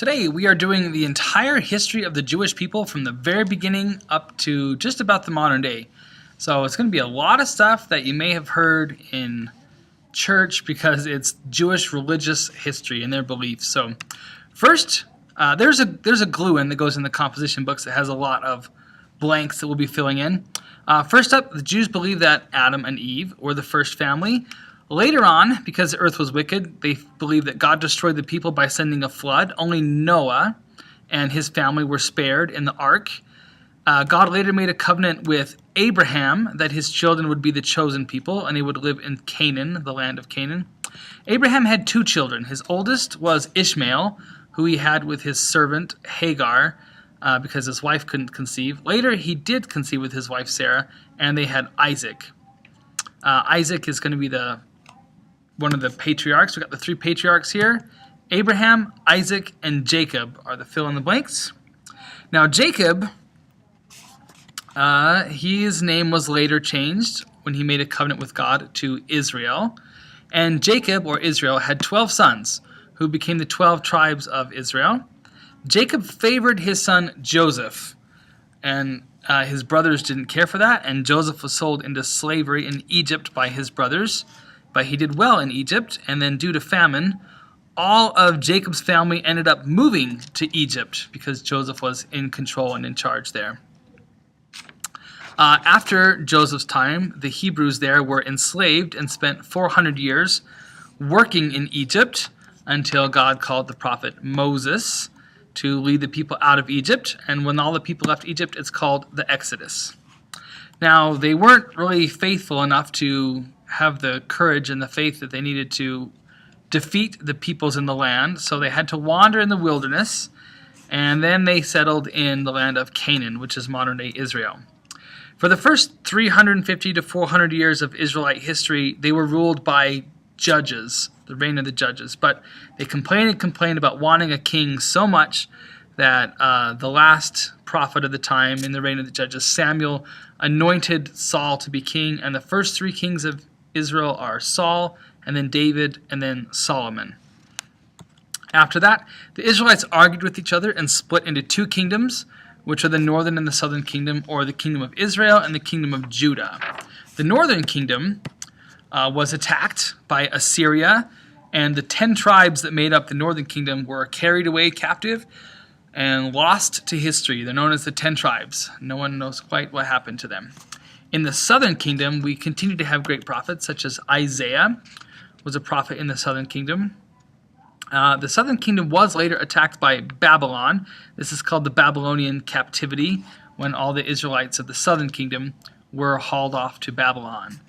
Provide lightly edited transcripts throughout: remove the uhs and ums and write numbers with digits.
Today we are doing the entire history of the Jewish people from the very beginning up to just about the modern day. So it's going to be a lot of stuff that you may have heard in church because it's Jewish religious history and their beliefs. So first, there's a glue-in that goes in the composition books that has a lot of blanks that we'll be filling in. First up, the Jews believe that Adam and Eve were the first family. Later on, because the earth was wicked, they believed that God destroyed the people by sending a flood. Only Noah and his family were spared in the ark. God later made a covenant with Abraham that his children would be the chosen people and they would live in Canaan, the land of Canaan. Abraham had two children. His oldest was Ishmael, who he had with his servant Hagar, because his wife couldn't conceive. Later, he did conceive with his wife Sarah, and they had Isaac. Isaac is going to be one of the patriarchs. We've got the three patriarchs here. Abraham, Isaac, and Jacob are the fill-in-the-blanks. Now, Jacob, his name was later changed when he made a covenant with God to Israel. And Jacob, or Israel, had 12 sons who became the 12 tribes of Israel. Jacob favored his son Joseph, and his brothers didn't care for that, and Joseph was sold into slavery in Egypt by his brothers. But he did well in Egypt, and then due to famine, all of Jacob's family ended up moving to Egypt because Joseph was in control and in charge there. After Joseph's time, the Hebrews there were enslaved and spent 400 years working in Egypt until God called the prophet Moses to lead the people out of Egypt. And when all the people left Egypt, it's called the Exodus. Now, they weren't really faithful enough to have the courage and the faith that they needed to defeat the peoples in the land, so they had to wander in the wilderness, and then they settled in the land of Canaan, which is modern-day Israel. For the first 350 to 400 years of Israelite history, they were ruled by judges, the reign of the judges, but they complained about wanting a king so much that the last prophet of the time in the reign of the judges, Samuel, anointed Saul to be king, and the first three kings of Israel are Saul, and then David, and then Solomon. After that, the Israelites argued with each other and split into two kingdoms, which are the northern and the southern kingdom, or the kingdom of Israel and the kingdom of Judah. The northern kingdom was attacked by Assyria, and the 10 tribes that made up the northern kingdom were carried away captive and lost to history. They're known as the 10 tribes. No one knows quite what happened to them. In the southern kingdom, we continue to have great prophets, such as Isaiah was a prophet in the southern kingdom. The southern kingdom was later attacked by Babylon. This is called the Babylonian captivity, when all the Israelites of the southern kingdom were hauled off to Babylon.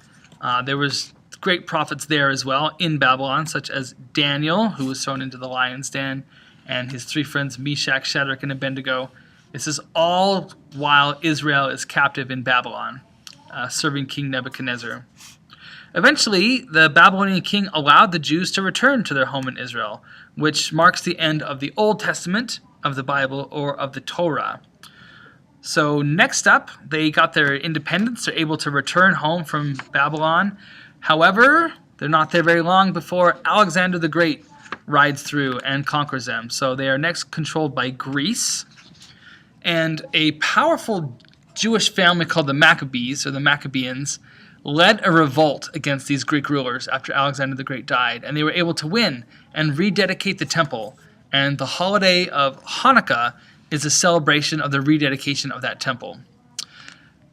There was great prophets there as well in Babylon, such as Daniel, who was thrown into the lion's den, and his three friends Meshach, Shadrach, and Abednego. This is all while Israel is captive in Babylon, serving King Nebuchadnezzar. Eventually, the Babylonian king allowed the Jews to return to their home in Israel, which marks the end of the Old Testament of the Bible, or of the Torah. So next up, they got their independence. They're able to return home from Babylon. However, they're not there very long before Alexander the Great rides through and conquers them. So they are next controlled by Greece. And a powerful Jewish family called the Maccabees, or the Maccabeans, led a revolt against these Greek rulers after Alexander the Great died. And they were able to win and rededicate the temple. And the holiday of Hanukkah is a celebration of the rededication of that temple.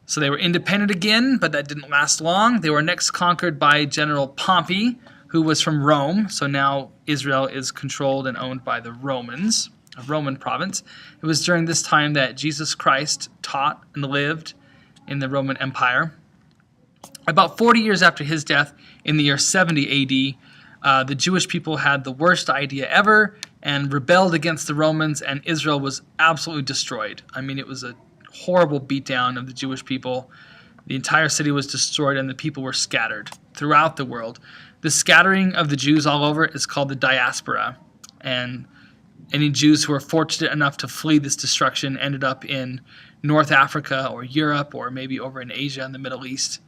So they were independent again, but that didn't last long. They were next conquered by General Pompey, who was from Rome. So now Israel is controlled and owned by the Romans, a Roman province. It was during this time that Jesus Christ taught and lived in the Roman Empire. About 40 years after his death, in the year 70 AD, the Jewish people had the worst idea ever and rebelled against the Romans, and Israel was absolutely destroyed. I mean, it was a horrible beatdown of the Jewish people. The entire city was destroyed, and the people were scattered throughout the world. The scattering of the Jews all over is called the diaspora, and any Jews who were fortunate enough to flee this destruction ended up in North Africa or Europe, or maybe over in Asia and the Middle East.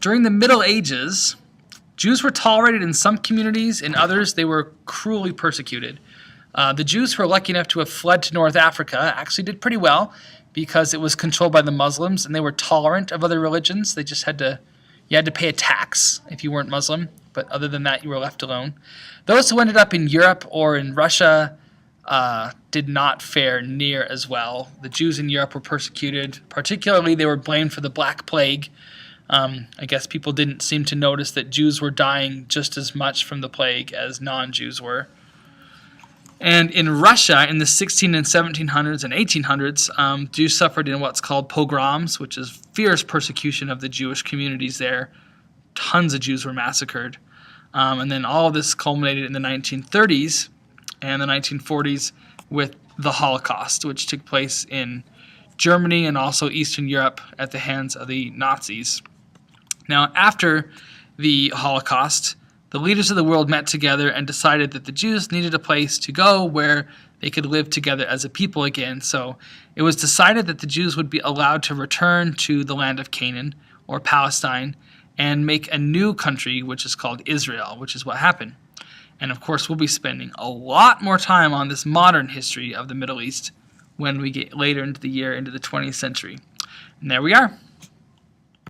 During the Middle Ages, Jews were tolerated in some communities. In others, they were cruelly persecuted. The Jews who were lucky enough to have fled to North Africa actually did pretty well because it was controlled by the Muslims and they were tolerant of other religions. They just you had to pay a tax if you weren't Muslim, but other than that, you were left alone. Those who ended up in Europe or in Russia did not fare near as well. The Jews in Europe were persecuted. Particularly, they were blamed for the Black Plague. I guess people didn't seem to notice that Jews were dying just as much from the plague as non-Jews were. And in Russia, in the 1600s and 1700s and 1800s, Jews suffered in what's called pogroms, which is fierce persecution of the Jewish communities there. Tons of Jews were massacred. And then all of this culminated in the 1930s and the 1940s with the Holocaust, which took place in Germany and also Eastern Europe at the hands of the Nazis. Now, after the Holocaust, the leaders of the world met together and decided that the Jews needed a place to go where they could live together as a people again. So it was decided that the Jews would be allowed to return to the land of Canaan, or Palestine, and make a new country, which is called Israel, which is what happened. And of course, we'll be spending a lot more time on this modern history of the Middle East when we get later into the 20th century. And there we are.